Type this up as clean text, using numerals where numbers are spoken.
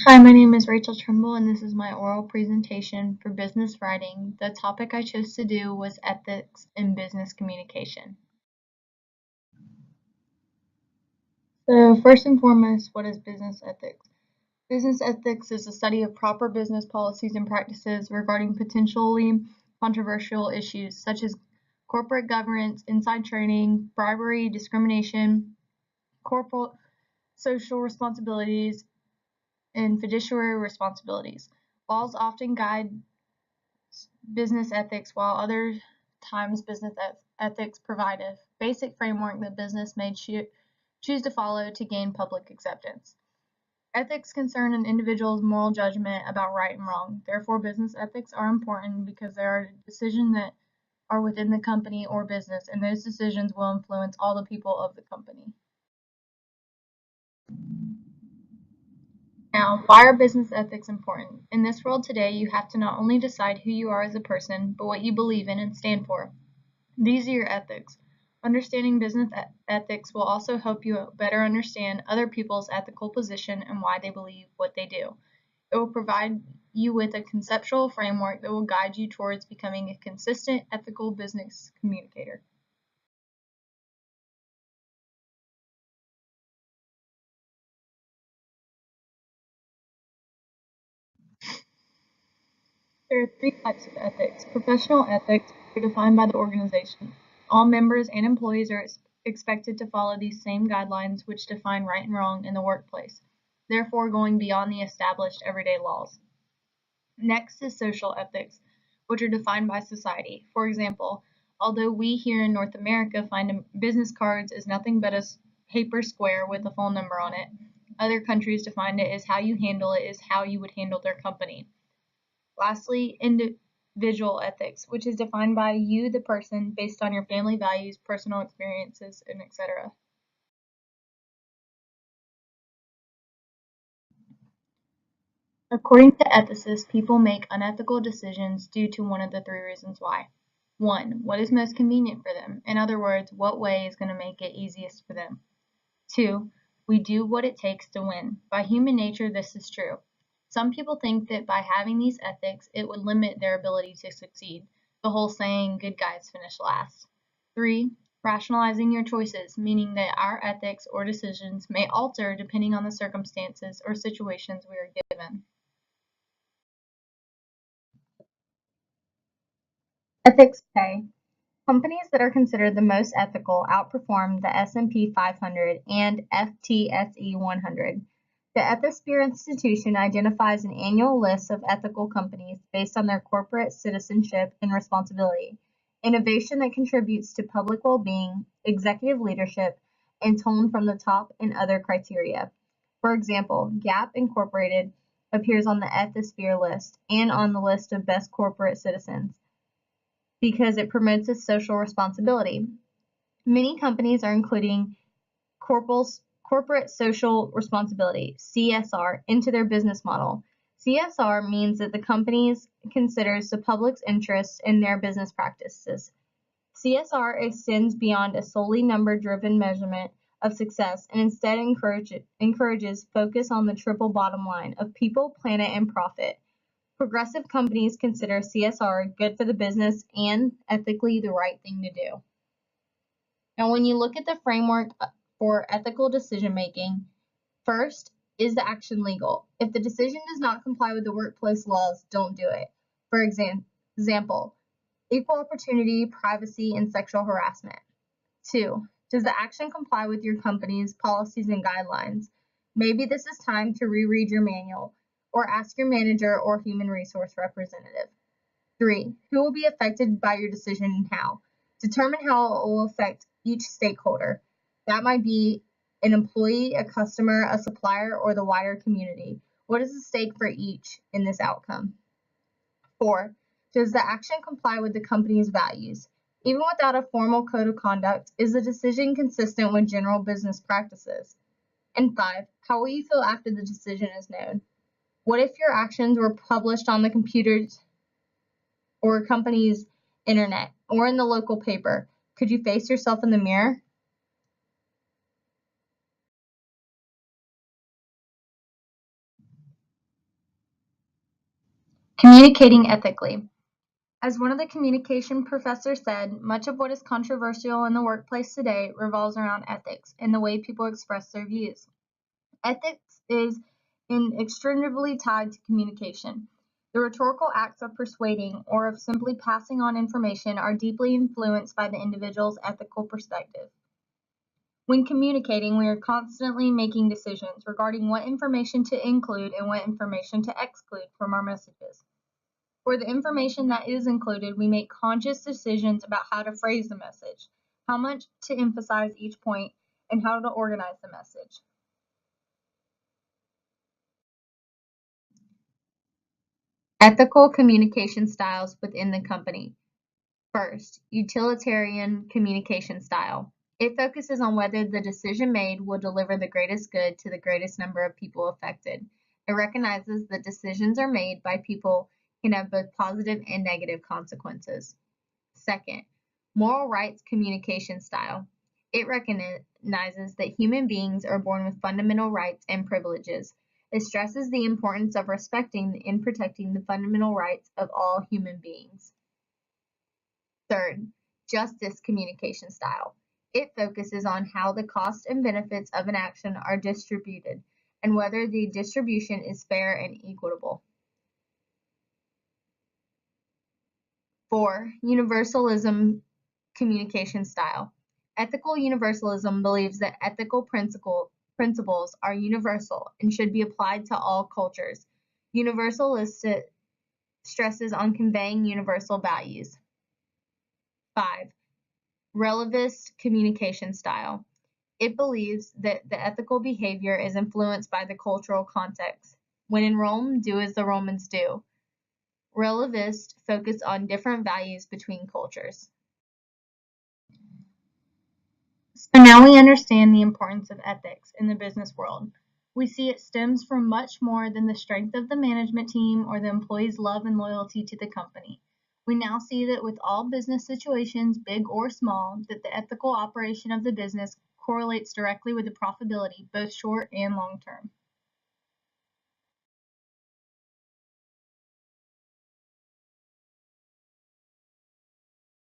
Hi, my name is Rachel Trimble, and this is my oral presentation for business writing. The topic I chose to do was ethics in business communication. So, first and foremost, what is business ethics? Business ethics is the study of proper business policies and practices regarding potentially controversial issues such as corporate governance, inside trading, bribery, discrimination, corporate social responsibilities, and fiduciary responsibilities. Laws often guide business ethics, while other times business ethics provide a basic framework that business may choose to follow to gain public acceptance. Ethics concern an individual's moral judgment about right and wrong. Therefore, business ethics are important because they are decisions that are within the company or business, and those decisions will influence all the people of the company. Now, why are business ethics important? In this world today, you have to not only decide who you are as a person, but what you believe in and stand for. These are your ethics. Understanding business ethics will also help you better understand other people's ethical position and why they believe what they do. It will provide you with a conceptual framework that will guide you towards becoming a consistent, ethical business communicator. There are three types of ethics. Professional ethics are defined by the organization. All members and employees are expected to follow these same guidelines which define right and wrong in the workplace, therefore going beyond the established everyday laws. Next is social ethics, which are defined by society. For example, although we here in North America find business cards as nothing but a paper square with a phone number on it, other countries define it as how you handle it is how you would handle their company. Lastly, individual ethics, which is defined by you, the person, based on your family values, personal experiences, and etc. According to ethicists, people make unethical decisions due to one of the three reasons why. One, what is most convenient for them? In other words, what way is going to make it easiest for them? Two, we do what it takes to win. By human nature, this is true. Some people think that by having these ethics, it would limit their ability to succeed. The whole saying, good guys finish last. Three, rationalizing your choices, meaning that our ethics or decisions may alter depending on the circumstances or situations we are given. Ethics pay. Companies that are considered the most ethical outperform the S&P 500 and FTSE 100. The Ethisphere Institution identifies an annual list of ethical companies based on their corporate citizenship and responsibility, innovation that contributes to public well-being, executive leadership, and tone from the top and other criteria. For example, Gap Incorporated appears on the Ethisphere list and on the list of best corporate citizens because it promotes a social responsibility. Many companies are including corporate social responsibility, CSR, into their business model. CSR means that the companies considers the public's interests in their business practices. CSR extends beyond a solely number-driven measurement of success and instead encourages focus on the triple bottom line of people, planet, and profit. Progressive companies consider CSR good for the business and ethically the right thing to do. Now, when you look at the framework for ethical decision making, first, is the action legal? If the decision does not comply with the workplace laws, don't do it. For example, equal opportunity, privacy, and sexual harassment. Two, does the action comply with your company's policies and guidelines? Maybe this is time to reread your manual or ask your manager or human resource representative. Three, who will be affected by your decision and how? Determine how it will affect each stakeholder. That might be an employee, a customer, a supplier, or the wider community. What is the stake for each in this outcome? Four, does the action comply with the company's values? Even without a formal code of conduct, is the decision consistent with general business practices? And five, how will you feel after the decision is known? What if your actions were published on the computers or a company's internet or in the local paper? Could you face yourself in the mirror? Communicating ethically. As one of the communication professors said, much of what is controversial in the workplace today revolves around ethics and the way people express their views. Ethics is inextricably tied to communication. The rhetorical acts of persuading or of simply passing on information are deeply influenced by the individual's ethical perspective. When communicating, we are constantly making decisions regarding what information to include and what information to exclude from our messages. For the information that is included, we make conscious decisions about how to phrase the message, how much to emphasize each point, and how to organize the message. Ethical communication styles within the company. First, utilitarian communication style. It focuses on whether the decision made will deliver the greatest good to the greatest number of people affected. It recognizes that decisions are made by people can have both positive and negative consequences. Second, moral rights communication style. It recognizes that human beings are born with fundamental rights and privileges. It stresses the importance of respecting and protecting the fundamental rights of all human beings. Third, justice communication style. It focuses on how the costs and benefits of an action are distributed and whether the distribution is fair and equitable. 4. Universalism communication style. Ethical universalism believes that ethical principles are universal and should be applied to all cultures. Universalistic stresses on conveying universal values. 5. Relativist communication style. It believes that the ethical behavior is influenced by the cultural context. When in Rome, do as the Romans do. Relativists focus on different values between cultures. So now we understand the importance of ethics in the business world. We see it stems from much more than the strength of the management team or the employees' love and loyalty to the company. We now see that with all business situations, big or small, that the ethical operation of the business correlates directly with the profitability, both short and long term.